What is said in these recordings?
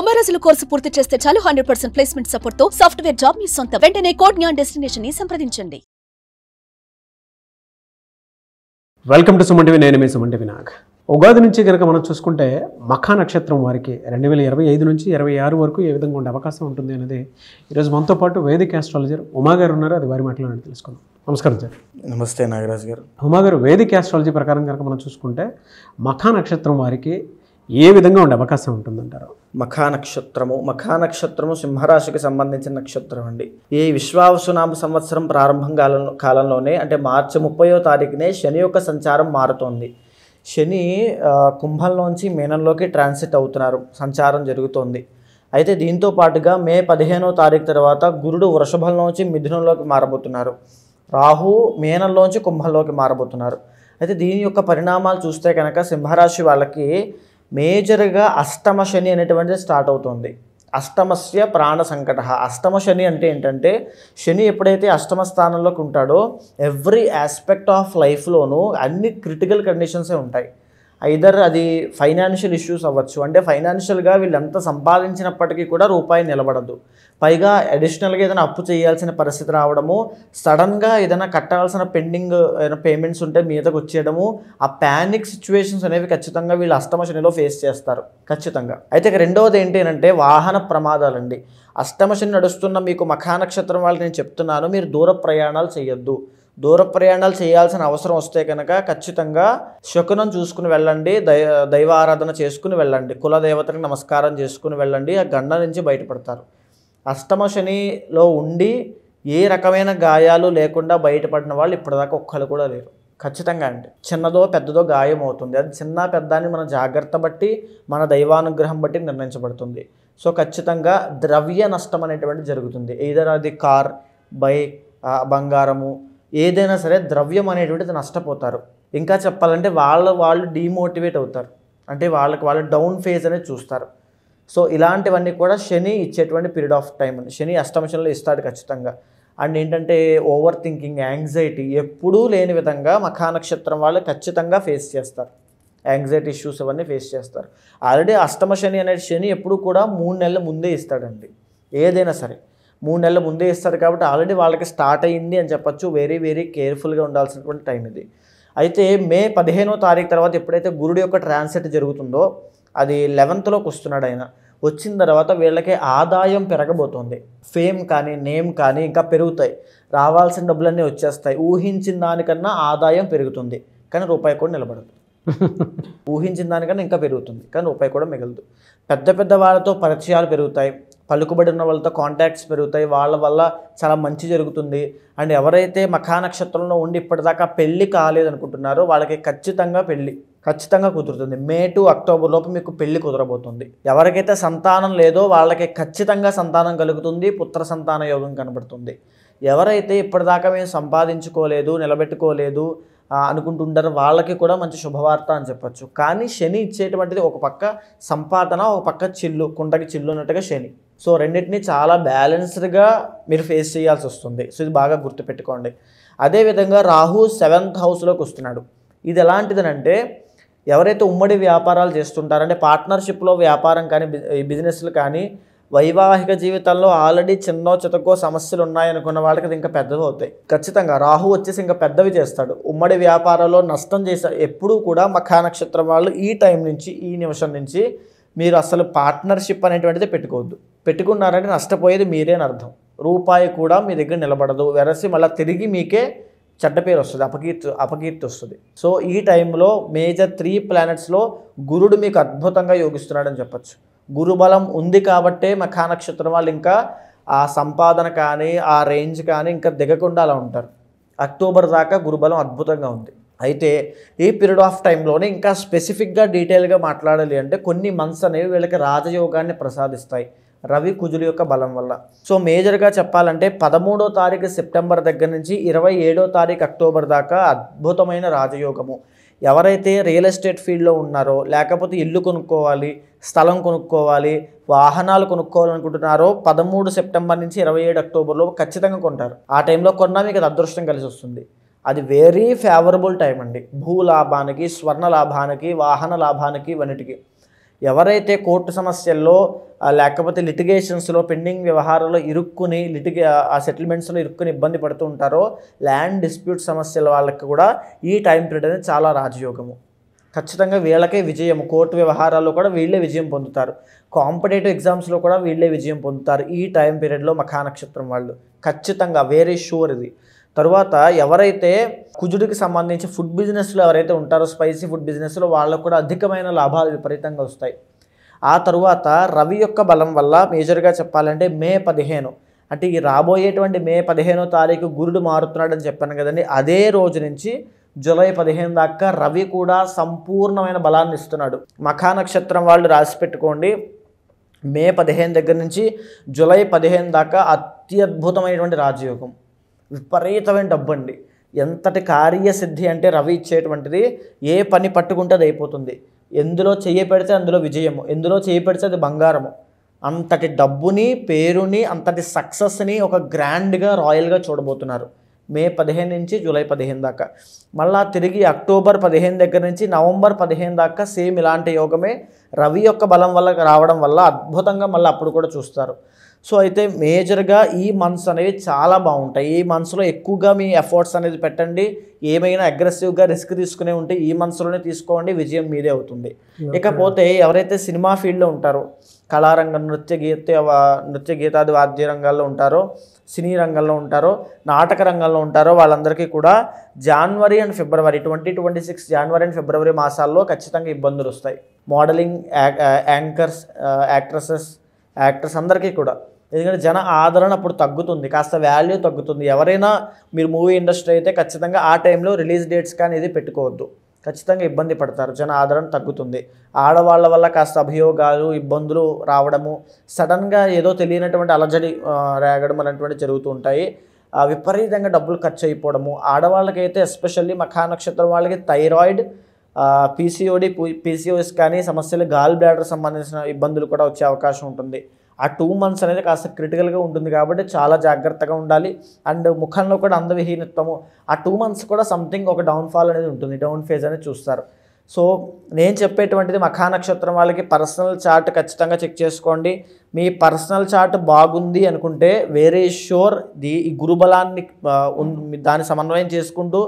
90 రోజుల కోర్సు పూర్తి చేస్తే చాలు 100% ప్లేస్మెంట్ సపోర్ట్ తో సాఫ్ట్వేర్ జాబ్ మీ సొంతం. వెంటనే కోడ్ జ్ఞాన్ డెస్టినేషన్ ని సంప్రదించండి. Welcome to Suman TV. నేను మీ సుమన్ టీవీ నాగ్. ఉగాది నుంచి కనుక మనం చూసుకుంటే మఖా నక్షత్రం వారికి 2025 నుంచి 26 వరకు ఏ విధంగా ఉండే అవకాశం ఉంటుంది అనేది ఈరోజు మనతో పాటు వేదిక ఆస్ట్రాలజర్ ఉమా గారు ఉన్నారు. అది వారి మాటలో తెలుసుకుందాం. నమస్కారం సార్. నమస్తే నాగరాజ్ గారు. ఉమా గారు, వేదిక ఆస్ట్రాలజీ ప్రకారం కనుక మనం చూసుకుంటే మఖా నక్షత్రం వారికి ఏ విధంగా ఉండే అవకాశం ఉంటుందంటారు? మఖా నక్షత్రము సింహరాశికి సంబంధించిన నక్షత్రం అండి. ఈ విశ్వావసునామ సంవత్సరం ప్రారంభం కాలంలోనే అంటే మార్చి 30వ తారీఖునే శని యొక్క సంచారం మారుతోంది. శని కుంభంలోంచి మీనంలోకి ట్రాన్సిట్ అవుతున్నారు, సంచారం జరుగుతోంది. అయితే దీంతో పాటుగా మే 15వ తారీఖు తర్వాత గురుడు వృషభంలోంచి మిథునంలోకి మారబోతున్నారు. రాహు మీనంలోంచి కుంభంలోకి మారబోతున్నారు. అయితే దీని యొక్క పరిణామాలు చూస్తే కనుక సింహరాశి వాళ్ళకి మేజర్గా అష్టమ శని అనేటువంటిది స్టార్ట్ అవుతుంది. అష్టమస్య ప్రాణ సంకట. అష్టమ శని అంటే ఏంటంటే, శని ఎప్పుడైతే అష్టమ స్థానంలోకి ఉంటాడో ఎవ్రీ ఆస్పెక్ట్ ఆఫ్ లైఫ్లోనూ అన్ని క్రిటికల్ కండిషన్సే ఉంటాయి. ఐదర్ అది ఫైనాన్షియల్ ఇష్యూస్ అవ్వచ్చు, అంటే ఫైనాన్షియల్గా వీళ్ళు ఎంత సంపాదించినప్పటికీ కూడా రూపాయి నిలబడదు. పైగా అడిషనల్గా ఏదైనా అప్పు చేయాల్సిన పరిస్థితి రావడము, సడన్గా ఏదైనా కట్టాల్సిన పెండింగ్ ఏదైనా పేమెంట్స్ ఉంటే మీదకి వచ్చేయడము, ఆ ప్యానిక్ సిచ్యువేషన్స్ అనేవి ఖచ్చితంగా వీళ్ళు అష్టమ శనిలో ఫేస్ చేస్తారు ఖచ్చితంగా. అయితే రెండవది ఏంటి అంటే వాహన ప్రమాదాలండి. అష్టమ శని నడుస్తున్న మీకు మఖా నక్షత్రం వాళ్ళకి నేను చెప్తున్నాను, మీరు దూర ప్రయాణాలు చేయొద్దు. దూర ప్రయాణాలు చేయాల్సిన అవసరం వస్తే కనుక ఖచ్చితంగా శకునం చూసుకుని వెళ్ళండి, దైవ ఆరాధన చేసుకుని వెళ్ళండి, కులదేవతకి నమస్కారం చేసుకుని వెళ్ళండి. ఆ గండ నుంచి బయటపడతారు. అష్టమ శనిలో ఉండి ఏ రకమైన గాయాలు లేకుండా బయటపడిన వాళ్ళు ఇప్పటిదాకా ఒక్కరు కూడా లేరు. ఖచ్చితంగా అంటే చిన్నదో పెద్దదో గాయం అవుతుంది. అది చిన్న పెద్దాన్ని మన జాగ్రత్త బట్టి, మన దైవానుగ్రహం బట్టి నిర్ణయించబడుతుంది. సో ఖచ్చితంగా ద్రవ్య నష్టం అనేటువంటిది జరుగుతుంది. ఏదైనా అది కార్, బైక్, బంగారము, ఏదైనా సరే ద్రవ్యం అనేటువంటిది నష్టపోతారు. ఇంకా చెప్పాలంటే వాళ్ళు డీమోటివేట్ అవుతారు, అంటే వాళ్ళు డౌన్ ఫేజ్ అనేది చూస్తారు. సో ఇలాంటివన్నీ కూడా శని ఇచ్చేటువంటి పీరియడ్ ఆఫ్ టైం అండి. శని అష్టమ శనిలో ఇస్తాడు ఖచ్చితంగా. అండ్ ఏంటంటే ఓవర్ థింకింగ్, యాంగ్జైటీ ఎప్పుడూ లేని విధంగా మఖా నక్షత్రం వాళ్ళు ఖచ్చితంగా ఫేస్ చేస్తారు. యాంగ్జైటీ ఇష్యూస్ అవన్నీ ఫేస్ చేస్తారు. ఆల్రెడీ అష్టమ శని అనేది శని ఎప్పుడు కూడా 3 నెలల ముందే ఇస్తాడండి. ఏదైనా సరే 3 నెలల ముందే ఇస్తారు కాబట్టి ఆల్రెడీ వాళ్ళకి స్టార్ట్ అయ్యింది అని చెప్పచ్చు. వెరీ వెరీ కేర్ఫుల్గా ఉండాల్సినటువంటి టైం ఇది. అయితే మే 15వ తారీఖు తర్వాత ఎప్పుడైతే గురుడు యొక్క ట్రాన్సిట్ జరుగుతుందో, అది 11th వస్తున్నాడు. ఆయన వచ్చిన తర్వాత వీళ్ళకి ఆదాయం పెరగబోతుంది. ఫేమ్ కానీ నేమ్ కానీ ఇంకా పెరుగుతాయి. రావాల్సిన డబ్బులన్నీ వచ్చేస్తాయి. ఊహించిన దానికన్నా ఆదాయం పెరుగుతుంది, కానీ రూపాయి కూడా నిలబడదు. ఊహించిన దానికన్నా ఇంకా పెరుగుతుంది, కానీ రూపాయి కూడా మిగలదు. పెద్ద పెద్ద వాళ్ళతో పరిచయాలు పెరుగుతాయి, పలుకుబడి ఉన్న వాళ్ళతో కాంటాక్ట్స్ పెరుగుతాయి, వాళ్ళ వల్ల చాలా మంచి జరుగుతుంది. అండ్ ఎవరైతే మఖా నక్షత్రంలో ఉండి ఇప్పటిదాకా పెళ్ళి కాలేదనుకుంటున్నారో వాళ్ళకి ఖచ్చితంగా కుదురుతుంది. మే టు అక్టోబర్ లోపు మీకు పెళ్లి కుదరబోతుంది. ఎవరికైతే సంతానం లేదో వాళ్ళకి ఖచ్చితంగా సంతానం కలుగుతుంది, పుత్ర సంతాన యోగం కనబడుతుంది. ఎవరైతే ఇప్పటిదాకా మేము సంపాదించుకోలేదు, నిలబెట్టుకోలేదు అనుకుంటుంటారో వాళ్ళకి కూడా మంచి శుభవార్త అని చెప్పచ్చు. కానీ శని ఇచ్చేటువంటిది ఒక పక్క సంపాదన, ఒక పక్క చిల్లు, కుండకి చిల్లు ఉన్నట్టుగా శని. సో రెండింటినీ చాలా బ్యాలెన్స్డ్గా మీరు ఫేస్ చేయాల్సి వస్తుంది. సో ఇది బాగా గుర్తుపెట్టుకోండి. అదేవిధంగా రాహు 7th హౌస్లోకి వస్తున్నాడు. ఇది ఎలాంటిదనంటే, ఎవరైతే ఉమ్మడి వ్యాపారాలు చేస్తుంటారంటే పార్ట్నర్షిప్లో వ్యాపారం కానీ బిజినెస్లు కానీ, వైవాహిక జీవితంలో ఆల్రెడీ చిన్నో చితకో సమస్యలు ఉన్నాయనుకున్న వాళ్ళకి అది ఇంకా పెద్దవి అవుతాయి. ఖచ్చితంగా రాహు వచ్చేసి ఇంకా పెద్దవి చేస్తాడు. ఉమ్మడి వ్యాపారంలో నష్టం చేస్తారు. ఎప్పుడూ కూడా మఖా నక్షత్రం వాళ్ళు ఈ టైం నుంచి, ఈ నిమిషం నుంచి మీరు అసలు పార్ట్నర్షిప్ అనేటువంటిది పెట్టుకోవద్దు. పెట్టుకున్నారంటే నష్టపోయేది మీరే అని అర్థం. రూపాయి కూడా మీ దగ్గర నిలబడదు. వెరసి మళ్ళీ తిరిగి మీకే చెడ్డ పేరు వస్తుంది, అపకీర్తి వస్తుంది. సో ఈ టైంలో మేజర్ 3 ప్లానెట్స్లో గురుడు మీకు అద్భుతంగా యోగిస్తున్నాడని చెప్పచ్చు. గురుబలం ఉంది కాబట్టే మఖా నక్షత్రం వాళ్ళు ఇంకా ఆ సంపాదన కానీ ఆ రేంజ్ కానీ ఇంకా దిగకుండా అలా ఉంటారు. అక్టోబర్ దాకా గురుబలం అద్భుతంగా ఉంది. అయితే ఈ పీరియడ్ ఆఫ్ టైంలోనే ఇంకా స్పెసిఫిక్గా డీటెయిల్గా మాట్లాడాలి అంటే కొన్ని మంత్స్ అనేవి వీళ్ళకి రాజయోగాన్ని ప్రసాదిస్తాయి రవి కుజుల యొక్క బలం వల్ల. సో మేజర్గా చెప్పాలంటే 13వ తారీఖు సెప్టెంబర్ దగ్గర నుంచి 27వ తారీఖు అక్టోబర్ దాకా అద్భుతమైన రాజయోగము. ఎవరైతే రియల్ ఎస్టేట్ ఫీల్డ్లో ఉన్నారో, లేకపోతే ఇల్లు కొనుక్కోవాలి, స్థలం కొనుక్కోవాలి, వాహనాలు కొనుక్కోవాలనుకుంటున్నారో 13 సెప్టెంబర్ నుంచి 27 అక్టోబర్లో ఖచ్చితంగా కొంటారు. ఆ టైంలో కొన్నా మీకు అది అదృష్టం కలిసి వస్తుంది. అది వెరీ ఫేవరబుల్ టైం అండి. భూ లాభానికి, స్వర్ణ లాభానికి, వాహన లాభానికి, వన్నిటికి. ఎవరైతే కోర్టు సమస్యల్లో లేకపోతే లిటిగేషన్స్లో పెండింగ్ వ్యవహారాల్లో ఇరుక్కుని ఆ సెటిల్మెంట్స్లో ఇరుక్కుని ఇబ్బంది పడుతూ ఉంటారో ల్యాండ్ డిస్ప్యూట్ సమస్యల వాళ్ళకి కూడా ఈ టైం పీరియడ్ అనేది చాలా రాజయోగము. ఖచ్చితంగా వీళ్ళకే విజయం. కోర్టు వ్యవహారాల్లో కూడా వీళ్ళే విజయం పొందుతారు. కాంపిటేటివ్ ఎగ్జామ్స్లో కూడా వీళ్ళే విజయం పొందుతారు ఈ టైం పీరియడ్లో మఖా నక్షత్రం వాళ్ళు. ఖచ్చితంగా వెరీ షూర్ ఇది. తర్వాత ఎవరైతే కుజుడికి సంబంధించి ఫుడ్ బిజినెస్లో ఎవరైతే ఉంటారో స్పైసీ ఫుడ్ బిజినెస్లో వాళ్ళకు కూడా అధికమైన లాభాలు విపరీతంగా వస్తాయి. ఆ తరువాత రవి యొక్క బలం వల్ల మేజర్గా చెప్పాలంటే మే 15 అంటే ఈ రాబోయేటువంటి మే 15వ తారీఖు గురుడు మారుతున్నాడని చెప్పాను కదండి. అదే రోజు నుంచి జూలై 15 దాకా రవి కూడా సంపూర్ణమైన బలాన్ని ఇస్తున్నాడు. మఖా నక్షత్రం వాళ్ళు రాసి పెట్టుకోండి. మే 15 దగ్గర నుంచి జూలై 15 దాకా అత్యద్భుతమైనటువంటి రాజయోగం, విపరీతమైన డబ్బు అండి. ఎంతటి కార్యసిద్ధి అంటే రవి ఇచ్చేటువంటిది. ఏ పని పట్టుకుంటే అది అయిపోతుంది. ఎందులో చెయ్యి పెడితే అందులో విజయము, ఎందులో చెయ్యి పెడితే అది బంగారము. అంతటి డబ్బుని, పేరుని, అంతటి సక్సెస్ని ఒక గ్రాండ్గా రాయల్గా చూడబోతున్నారు మే 15 నుంచి జూలై 15 దాకా. మళ్ళా తిరిగి అక్టోబర్ 15 దగ్గర నుంచి నవంబర్ 15 దాకా సేమ్ ఇలాంటి యోగమే రవి యొక్క బలం వల్ల రావడం వల్ల అద్భుతంగా మళ్ళీ అప్పుడు కూడా చూస్తారు. సో అయితే మేజర్గా ఈ మంత్స్ అనేవి చాలా బాగుంటాయి. ఈ మంత్స్లో ఎక్కువగా మీ ఎఫర్ట్స్ అనేది పెట్టండి. ఏమైనా అగ్రెసివ్గా రిస్క్ తీసుకునే ఉంటే ఈ మంత్స్లోనే తీసుకోండి, విజయం మీదే అవుతుంది. ఇకపోతే ఎవరైతే సినిమా ఫీల్డ్లో ఉంటారో, కళారంగం, నృత్య గీతాది వాద్య రంగాల్లో ఉంటారో, సినీ రంగంలో ఉంటారో, నాటక రంగంలో ఉంటారో వాళ్ళందరికీ కూడా జనవరి and February 2026 January and February మాసాల్లో ఖచ్చితంగా ఇబ్బందులు వస్తాయి. మోడలింగ్, యాంకర్స్, యాక్టర్స్ అందరికీ కూడా. ఎందుకంటే జన ఆదరణ అప్పుడు తగ్గుతుంది, కాస్త వాల్యూ తగ్గుతుంది. ఎవరైనా మీరు మూవీ ఇండస్ట్రీ అయితే ఖచ్చితంగా ఆ టైంలో రిలీజ్ డేట్స్ కానీ ఇది పెట్టుకోవద్దు. ఖచ్చితంగా ఇబ్బంది పడతారు, జన ఆదరణ తగ్గుతుంది. ఆడవాళ్ళ వల్ల కాస్త అభియోగాలు, ఇబ్బందులు రావడము, సడన్గా ఏదో తెలియనటువంటి అలజడి రేగడం అలాంటివి జరుగుతూ ఉంటాయి. విపరీతంగా డబ్బులు ఖర్చు అయిపోవడము. ఆడవాళ్ళకైతే ఎస్పెషల్లీ మఖా నక్షత్రం వాళ్ళకి థైరాయిడ్, పీసీఓఎస్ కానీ సమస్యలు, గాల్ బ్లాడర్ సంబంధించిన ఇబ్బందులు కూడా వచ్చే అవకాశం ఉంటుంది. ఆ 2 months అనేది కాస్త క్రిటికల్గా ఉంటుంది కాబట్టి చాలా జాగ్రత్తగా ఉండాలి. అండ్ ముఖంలో కూడా అందవిహీనత్వము, ఆ 2 months కూడా సంథింగ్ ఒక డౌన్ఫాల్ అనేది ఉంటుంది, డౌన్ ఫేజ్ అనేది చూస్తారు. సో నేను చెప్పేటువంటిది మఖా నక్షత్రం వాళ్ళకి పర్సనల్ చార్ట్ ఖచ్చితంగా చెక్ చేసుకోండి. మీ పర్సనల్ చార్ట్ బాగుంది అనుకుంటే వెరీ షూర్ ఈ గురుబలాన్ని దాన్ని సమన్వయం చేసుకుంటూ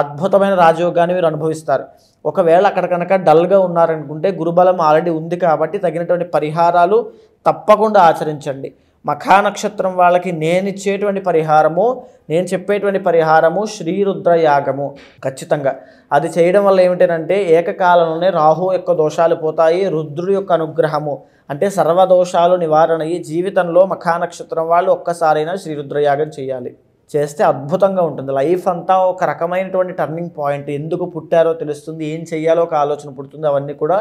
అద్భుతమైన రాజయోగాన్ని మీరు అనుభవిస్తారు. ఒకవేళ అక్కడ కనుక డల్గా ఉన్నారనుకుంటే గురుబలం ఆల్రెడీ ఉంది కాబట్టి తగినటువంటి పరిహారాలు తప్పకుండా ఆచరించండి. మఖా నక్షత్రం వాళ్ళకి నేను చెప్పేటువంటి పరిహారము శ్రీరుద్ర యాగము. ఖచ్చితంగా అది చేయడం వల్ల ఏమిటంటే ఏకకాలంలోనే రాహు యొక్క దోషాలు పోతాయి, రుద్రుడి యొక్క అనుగ్రహము అంటే సర్వదోషాలు నివారణ అయ్యి జీవితంలో మఖా నక్షత్రం వాళ్ళు ఒక్కసారైనా శ్రీరుద్రయాగం చేయాలి. చేస్తే అద్భుతంగా ఉంటుంది. లైఫ్ అంతా ఒక రకమైనటువంటి టర్నింగ్ పాయింట్. ఎందుకు పుట్టారో తెలుస్తుంది, ఏం చెయ్యాలో ఒక ఆలోచన పుడుతుంది. అవన్నీ కూడా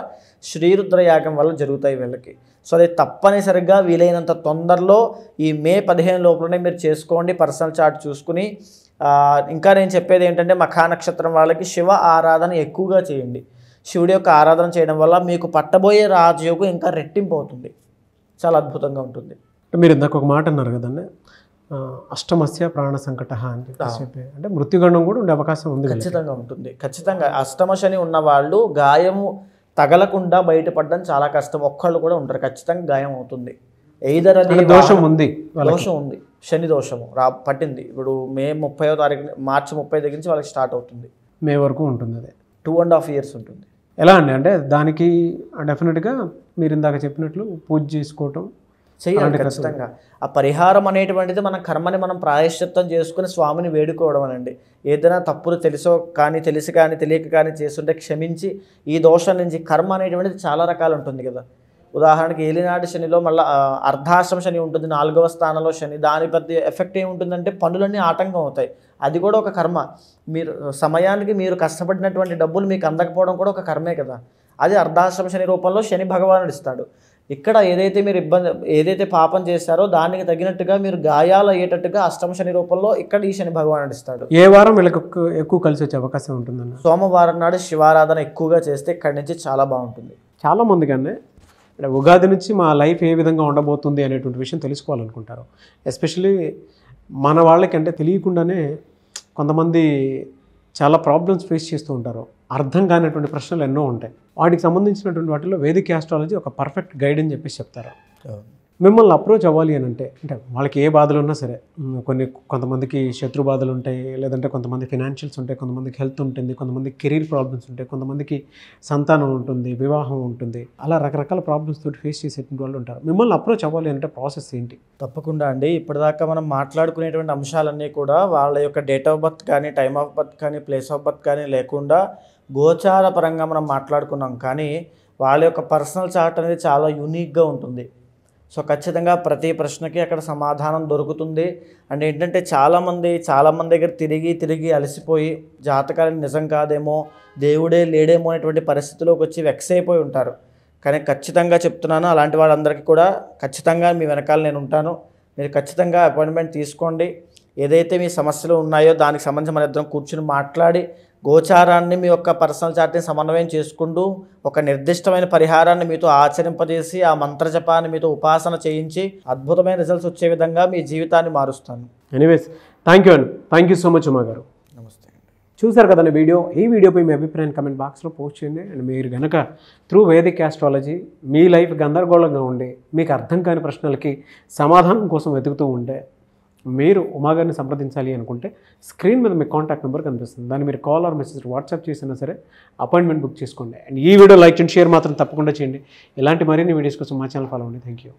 శ్రీరుద్రయాగం వల్ల జరుగుతాయి వీళ్ళకి. సో అది తప్పనిసరిగా వీలైనంత తొందరలో ఈ మే 15 లోపలనే మీరు చేసుకోండి, పర్సనల్ చార్ట్ చూసుకుని. ఇంకా నేను చెప్పేది ఏంటంటే మఖా నక్షత్రం వాళ్ళకి శివ ఆరాధన ఎక్కువగా చేయండి. శివుడి యొక్క ఆరాధన చేయడం వల్ల మీకు పట్టబోయే రాజయోగం ఇంకా రెట్టింపు అవుతుంది. చాలా అద్భుతంగా ఉంటుంది. మీరు ఇందాక ఒక మాట అన్నారు కదండి, అష్టమస్య ప్రాణ సంకట అని చెప్పి, అంటే మృత్యుగండం కూడా ఉండే అవకాశం ఉంది. ఖచ్చితంగా ఉంటుంది. ఖచ్చితంగా అష్టమ శని ఉన్న వాళ్ళు గాయము తగలకుండా బయటపడడం చాలా కష్టం. ఒక్కళ్ళు కూడా ఉంటారు, ఖచ్చితంగా గాయం అవుతుంది. ఎయిదర్ అది దోషం ఉంది, శని దోషము పట్టింది. ఇప్పుడు మే 30వ తారీఖు, మార్చి 30 దగ్గర నుంచి వాళ్ళకి స్టార్ట్ అవుతుంది. మే వరకు ఉంటుంది. అది 2.5 years ఉంటుంది. ఎలా అండి అంటే దానికి డెఫినెట్గా మీరు ఇందాక చెప్పినట్లు పూజ చేసుకోవటం చేయాలి ఖచ్చితంగా. ఆ పరిహారం అనేటువంటిది మన కర్మని మనం ప్రాయశ్చిత్తం చేసుకుని స్వామిని వేడుకోవడం అనండి. ఏదైనా తప్పులు తెలిసి కానీ తెలియక కానీ చేస్తుంటే క్షమించి ఈ దోషం నుంచి, కర్మ అనేటువంటిది చాలా రకాలు ఉంటుంది కదా. ఉదాహరణకి ఏలినాటి శనిలో మళ్ళీ అర్ధాశ్రమ శని ఉంటుంది, 4వ స్థానంలో శని. దాని పెద్ద ఎఫెక్ట్ ఏముంటుందంటే పనులన్నీ ఆటంకం అవుతాయి. అది కూడా ఒక కర్మ. మీరు సమయానికి మీరు కష్టపడినటువంటి డబ్బులు మీకు అందకపోవడం కూడా ఒక కర్మే కదా. అది అర్ధాశ్రమ శని రూపంలో శని భగవానుడు ఇస్తాడు. ఇక్కడ ఏదైతే పాపం చేశారో దానికి తగినట్టుగా మీరు గాయాలు అయ్యేటట్టుగా అష్టమ శని రూపంలో ఇక్కడ ఈ శని భగవానుడు ఇస్తాడు. ఏ వారం వీళ్ళకి ఎక్కువ కలిసి వచ్చే అవకాశం ఉంటుందన్న? సోమవారం నాడు శివారాధన ఎక్కువగా చేస్తే ఇక్కడి నుంచి చాలా బాగుంటుంది. చాలా మంది కానీ ఉగాది నుంచి మా లైఫ్ ఏ విధంగా ఉండబోతుంది అనేటువంటి విషయం తెలుసుకోవాలనుకుంటారు. ఎస్పెషల్లీ మన వాళ్ళకి అంటే తెలియకుండానే కొంతమంది చాలా ప్రాబ్లమ్స్ ఫేస్ చేస్తూ ఉంటారు. అర్థం కానటువంటి ప్రశ్నలు ఎన్నో ఉంటాయి. వాటికి సంబంధించినటువంటి వాటిలో వేదిక్ ఆస్ట్రాలజీ ఒక పర్ఫెక్ట్ గైడ్ అని చెప్పేసి చెప్తారు. మిమ్మల్ని అప్రోచ్ అవ్వాలి అని అంటే వాళ్ళకి ఏ బాధలు ఉన్నా సరే, కొంతమందికి శత్రు బాధలు ఉంటాయి, లేదంటే కొంతమంది ఫినాన్షియల్స్ ఉంటాయి, కొంతమందికి హెల్త్ ఉంటుంది, కొంతమందికి కెరీర్ ప్రాబ్లమ్స్ ఉంటాయి, కొంతమందికి సంతానం ఉంటుంది, వివాహం ఉంటుంది, అలా రకరకాల ప్రాబ్లమ్స్ తోటి ఫేస్ చేసేటువంటి వాళ్ళు ఉంటారు. మిమ్మల్ని అప్రోచ్ అవ్వాలి అంటే ప్రాసెస్ ఏంటి? తప్పకుండా అండి. ఇప్పటిదాకా మనం మాట్లాడుకునేటువంటి అంశాలన్నీ కూడా వాళ్ళ యొక్క డేట్ ఆఫ్ బర్త్ కానీ, టైమ్ ఆఫ్ బర్త్ కానీ, ప్లేస్ ఆఫ్ బర్త్ కానీ లేకుండా గోచార పరంగా మనం మాట్లాడుకున్నాం. కానీ వాళ్ళ యొక్క పర్సనల్ చార్ట్ అనేది చాలా యూనిక్గా ఉంటుంది. సో ఖచ్చితంగా ప్రతి ప్రశ్నకి అక్కడ సమాధానం దొరుకుతుంది. అండ్ ఏంటంటే చాలామంది దగ్గర తిరిగి అలసిపోయి జాతకాలు నిజం కాదేమో, దేవుడే లేడేమో అనేటువంటి పరిస్థితిలోకి వచ్చి వెక్స్ అయిపోయి ఉంటారు. కానీ ఖచ్చితంగా చెప్తున్నాను, అలాంటి వాళ్ళందరికీ కూడా ఖచ్చితంగా మీ వెనకాల నేను ఉంటాను. మీరు ఖచ్చితంగా అపాయింట్మెంట్ తీసుకోండి. ఏదైతే మీ సమస్యలు ఉన్నాయో దానికి సంబంధించి మన ఇద్దరం కూర్చుని మాట్లాడి గోచారాన్ని మీ యొక్క పర్సనల్ చార్ట్ని సమన్వయం చేసుకుంటూ ఒక నిర్దిష్టమైన పరిహారాన్ని మీతో ఆచరింపజేసి ఆ మంత్రజపాన్ని మీతో ఉపాసన చేయించి అద్భుతమైన రిజల్ట్స్ వచ్చే విధంగా మీ జీవితాన్ని మారుస్తాను. Anyways, thank you so much Uma గారు. నమస్తే. చూసారు కదండి ఈ వీడియోపై మీ అభిప్రాయాన్ని కమెంట్ బాక్స్లో పోస్ట్ చేయండి. అండ్ మీరు కనుక త్రూ వేదిక్ ఆస్ట్రాలజీ మీ లైఫ్ గందరగోళంగా ఉండి మీకు అర్థం కాని ప్రశ్నలకి సమాధానం కోసం వెతుకుతూ ఉంటే మీరు ఉమాగారిని సంప్రదించాలి అనుకుంటే స్క్రీన్ మీద మీ కాంటాక్ట్ నెంబర్ కనిపిస్తుంది. దాన్ని మీరు కాల్ ఆర్ మెసేజ్ వాట్సాప్ చేసినా సరే అపాయింట్మెంట్ బుక్ చేసుకోండి. అండ్ ఈ వీడియో లైక్ అండ్ షేర్ మాత్రం తప్పకుండా చేయండి. ఇలాంటి మరిన్ని వీడియోస్ కోసం మా ఛానల్ ఫాలో అవ్వండి. Thank you.